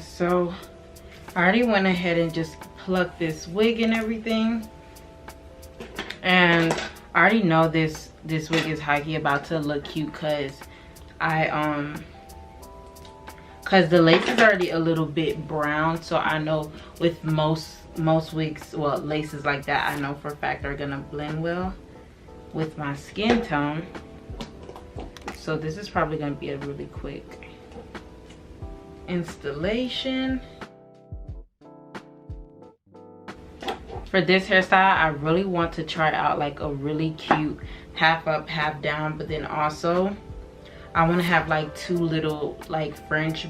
guys, so I already went ahead and just plucked this wig and everything, and I already know this wig is high-key about to look cute because because the lace is already a little bit brown. So I know with most wigs, well, laces like that, I know for a fact are gonna blend well with my skin tone. So this is probably gonna be a really quick installation. For this hairstyle, I really want to try out like a really cute half up, half down, but then also I want to have like two little like French,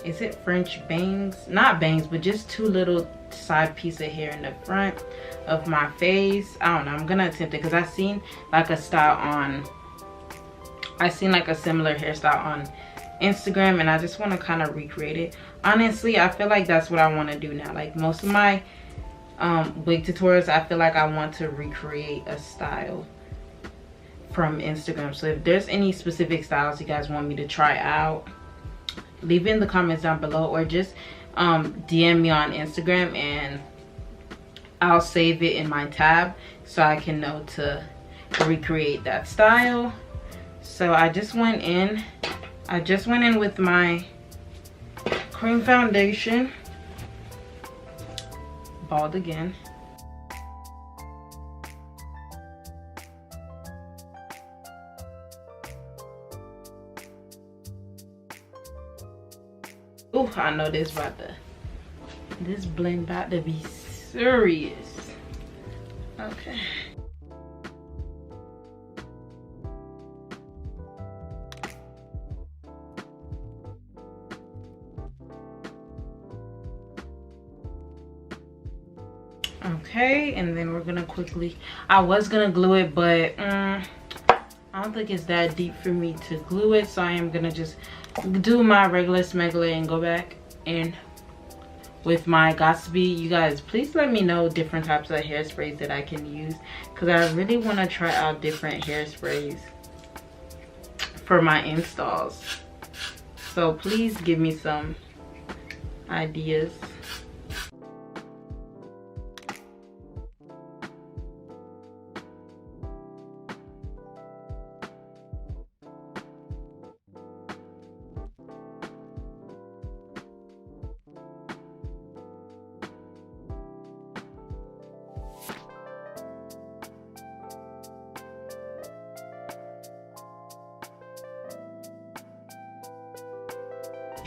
is it French bangs? Not bangs, but just two little side piece of hair in the front of my face. I don't know, I'm gonna attempt it because I seen like a style on, I seen like a similar hairstyle on Instagram, and I just want to kind of recreate it. Honestly, I feel like that's what I want to do now. Like most of my wig tutorials, I feel like I want to recreate a style from Instagram. So if there's any specific styles you guys want me to try out, leave it in the comments down below, or just DM me on Instagram and I'll save it in my tab so I can know to recreate that style. So I just went in with my cream foundation, bald again. Oh, I know this blend about to be serious. Okay. Okay, and then we're gonna quickly, I was gonna glue it, but I don't think it's that deep for me to glue it, so I am gonna just do my regular smeggler and go back in with my Gotsby. You guys, please let me know different types of hairsprays that I can use, because I really want to try out different hairsprays for my installs. So please give me some ideas.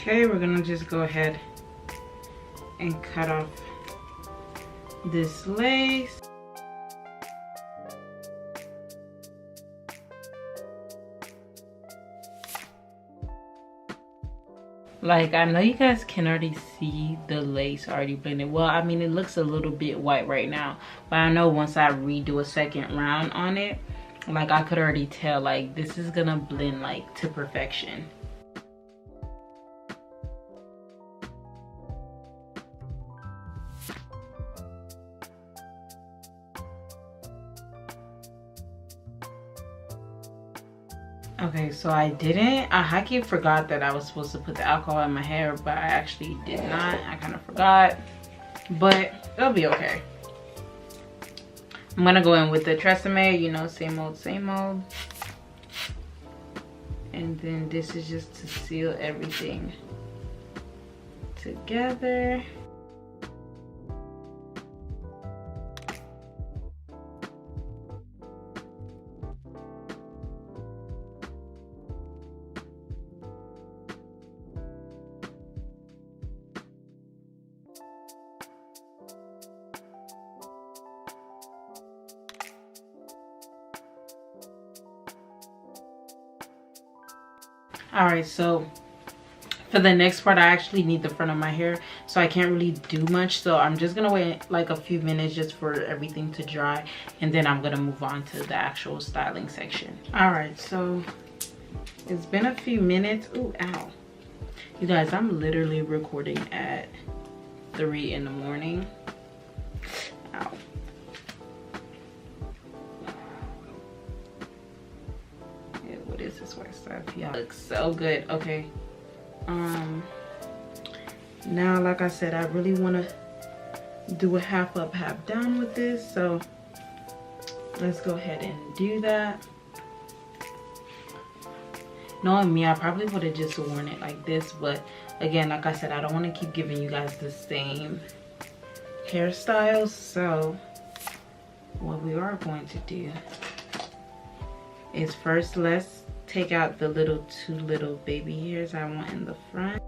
Okay, we're gonna just go ahead and cut off this lace. Like, I know you guys can already see the lace already blended. Well, I mean, it looks a little bit white right now, but I know once I redo a second round on it, like I could already tell like this is gonna blend like to perfection. Okay, so I high-key forgot that I was supposed to put the alcohol in my hair, but I actually did not. I kind of forgot, but it'll be okay. I'm gonna go in with the Tresemme, you know, same old, same old. And then this is just to seal everything together. All right, so for the next part, I actually need the front of my hair, so I can't really do much. So I'm just gonna wait like a few minutes just for everything to dry, and then I'm gonna move on to the actual styling section. All right, so it's been a few minutes. Ooh, ow. You guys, I'm literally recording at 3 in the morning. Ow. What is this white stuff? Yeah, looks so good. Okay, Now, like I said, I really want to do a half up, half down with this. So let's go ahead and do that. Knowing me, I probably would have just worn it like this. But again, like I said, I don't want to keep giving you guys the same hairstyles. So what we are going to do is first let's take out the two little baby hairs I want in the front.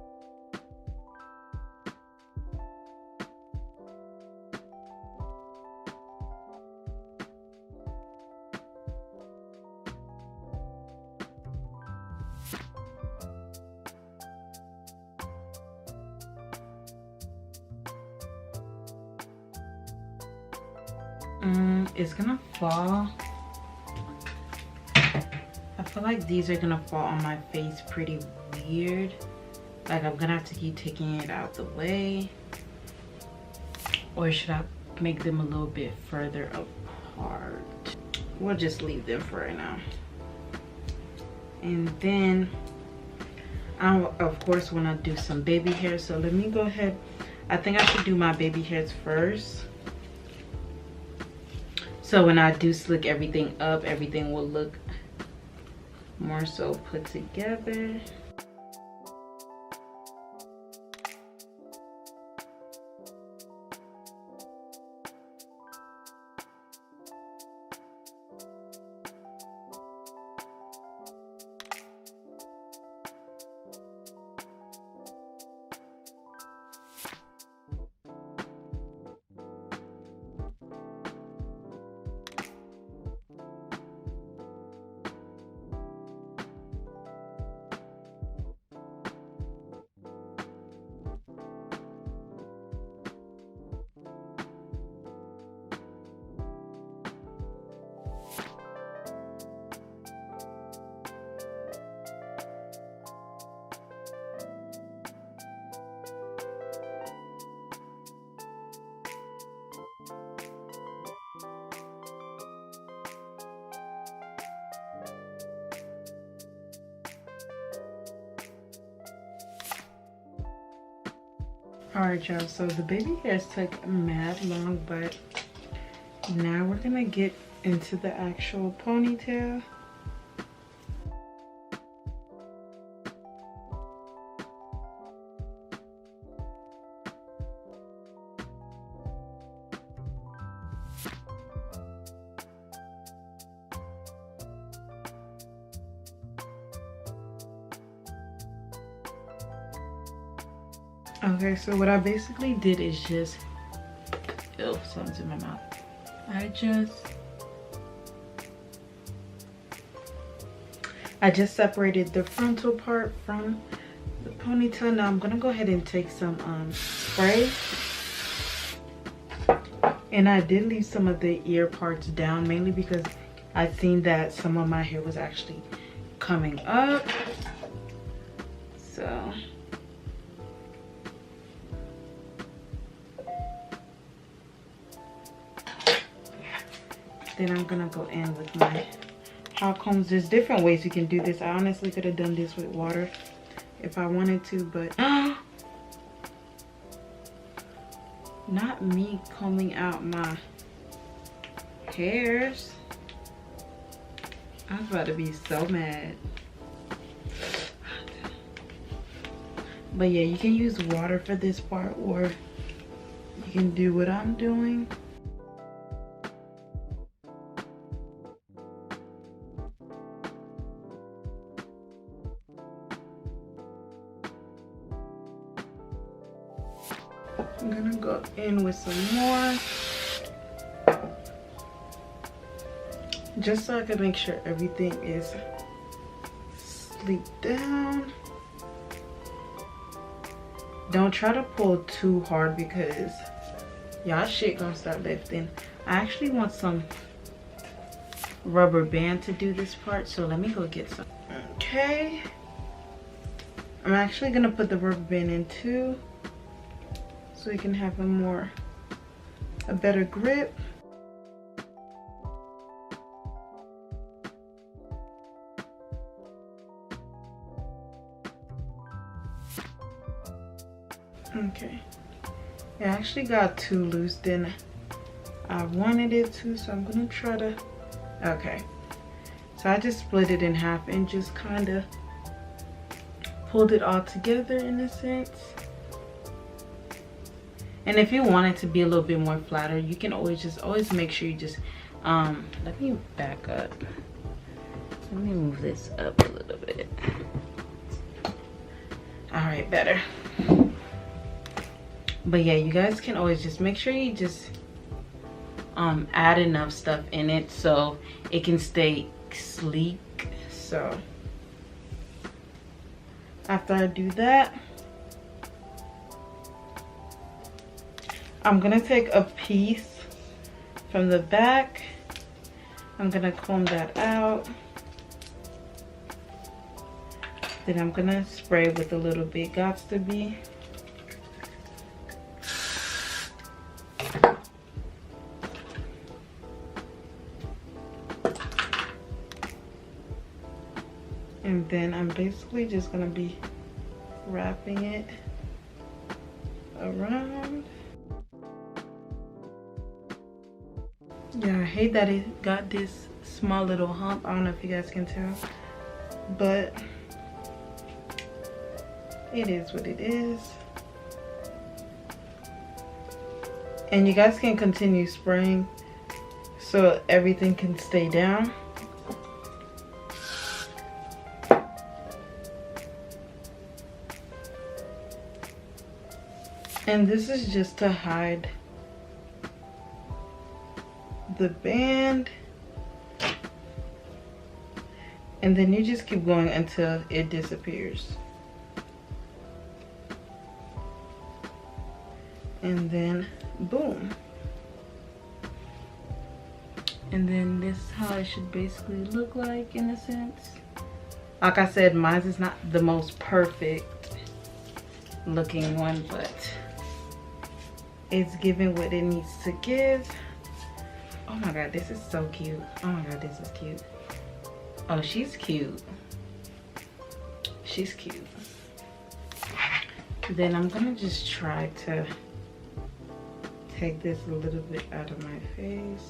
It's gonna fall. I feel like these are gonna fall on my face pretty weird. Like I'm gonna have to keep taking it out the way. Or should I make them a little bit further apart? We'll just leave them for right now. And then I of course want to do some baby hair. So let me go ahead. I think I should do my baby hairs first. So when I do slick everything up, everything will look more so put together. Alright y'all, so the baby hairs took mad long, but now we're gonna get into the actual ponytail. Okay, so what I basically did is just, ew, something's in my mouth. I just separated the frontal part from the ponytail. Now I'm gonna go ahead and take some spray. And I did leave some of the ear parts down, mainly because I seen that some of my hair was actually coming up. So then I'm gonna go in with my hot combs. There's different ways you can do this. I honestly could have done this with water if I wanted to, but not me combing out my hairs. I was about to be so mad. But yeah, you can use water for this part, or you can do what I'm doing. I'm gonna go in with some more, just so I can make sure everything is sleeked down. Don't try to pull too hard because y'all shit gonna start lifting. I actually want some rubber band to do this part, so let me go get some. Okay, I'm actually gonna put the rubber band in too, so we can have a better grip. Okay, it actually got too loose than I wanted it to, so I'm gonna try to, okay. So I just split it in half and just kind of pulled it all together in a sense. And if you want it to be a little bit more flatter, you can always make sure you just, let me back up. Let me move this up a little bit. All right, better. But yeah, you guys can always just make sure you just add enough stuff in it so it can stay sleek. So after I do that, I'm gonna take a piece from the back. I'm gonna comb that out. Then I'm gonna spray with a little bit Gots to Be. And then I'm basically just gonna be wrapping it around. Yeah, I hate that it got this small little hump. I don't know if you guys can tell, but it is what it is. And you guys can continue spraying so everything can stay down. And this is just to hide the band. And then you just keep going until it disappears. And then boom. And then this is how it should basically look like in a sense. Like I said, mine is not the most perfect looking one, but it's giving what it needs to give. Oh my god, this is so cute. Oh my god, this is cute. Oh, she's cute. She's cute. Then I'm gonna just try to take this a little bit out of my face.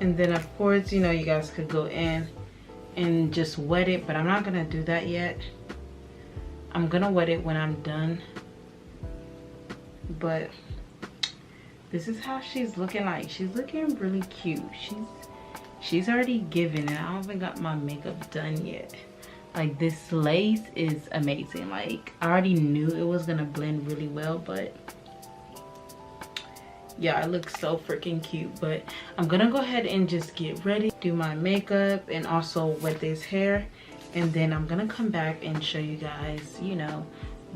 And then of course, you know, you guys could go in and just wet it, but I'm not gonna do that yet. I'm gonna wet it when I'm done. But this is how she's looking like. She's looking really cute. She's already given, and I haven't got my makeup done yet. Like, this lace is amazing. Like, I already knew it was gonna blend really well, but yeah, it looks so freaking cute. But I'm gonna go ahead and just get ready, do my makeup, and also wet this hair, and then I'm gonna come back and show you guys, you know,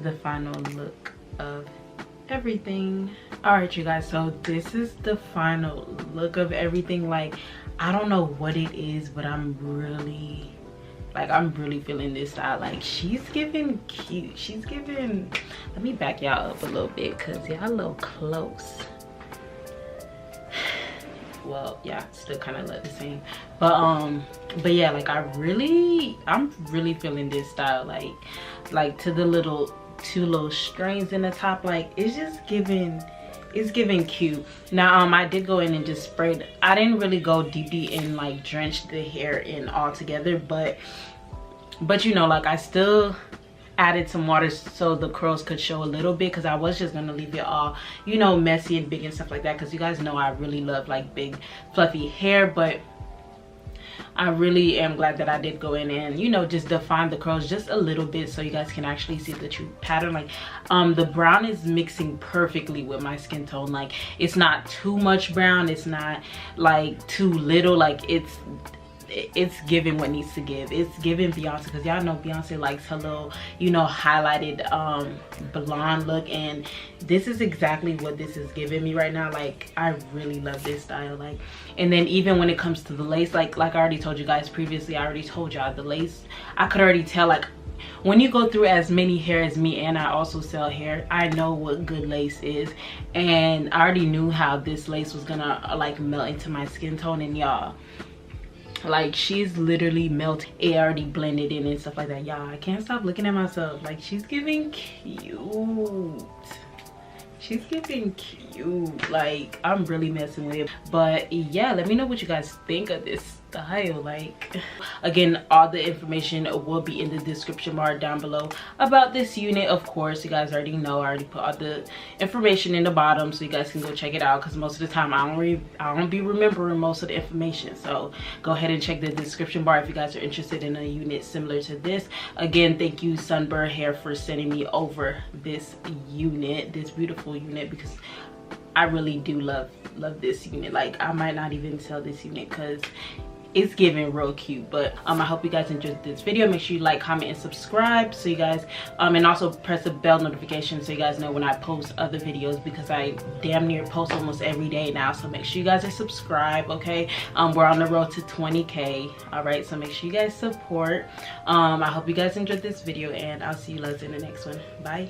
the final look of everything. All right, you guys, so this is the final look of everything. Like, I don't know what it is, but I'm really feeling this style. Like, she's giving cute. She's giving, let me back y'all up a little bit because y'all a little close. Well, yeah, still kind of look the same, but yeah, like, I'm really feeling this style. Like to the two little strings in the top, like, it's just giving, it's giving cute. Now I did go in and just sprayed. I didn't really go deep and like drench the hair in all together, but you know, like, I still added some water so the curls could show a little bit, because I was just gonna leave it all, you know, messy and big and stuff like that, because you guys know I really love like big fluffy hair. But I really am glad that I did go in and, you know, just define the curls just a little bit so you guys can actually see the true pattern. Like, the brown is mixing perfectly with my skin tone. Like, it's not too much brown, it's not like too little. Like, it's giving what needs to give. It's giving Beyonce, because y'all know Beyonce likes her little, you know, highlighted blonde look, and this is exactly what this is giving me right now. Like, I really love this style. Like, and then even when it comes to the lace, like I already told you guys previously, I already told y'all the lace, I could already tell, like, when you go through as many hair as me, and I also sell hair, I know what good lace is, and I already knew how this lace was gonna like melt into my skin tone. And y'all, Like, she's literally melted. It already blended in and stuff like that. Y'all, I can't stop looking at myself. Like, she's giving cute. She's giving cute. Like, I'm really messing with it. But yeah, let me know what you guys think of this style. Like, again, all the information will be in the description bar down below about this unit. Of course, you guys already know, I already put all the information in the bottom so you guys can go check it out, because most of the time I don't be remembering most of the information. So go ahead and check the description bar if you guys are interested in a unit similar to this. Again, thank you Sunber Hair for sending me over this unit, this beautiful unit, because I really do love this unit. Like, I might not even sell this unit because it's giving real cute. But I hope you guys enjoyed this video. Make sure you like, comment, and subscribe so you guys and also press the bell notification so you guys know when I post other videos, because I damn near post almost every day now. So make sure you guys are subscribed, okay? We're on the road to 20K. All right, so make sure you guys support. I hope you guys enjoyed this video, and I'll see you guys in the next one. Bye.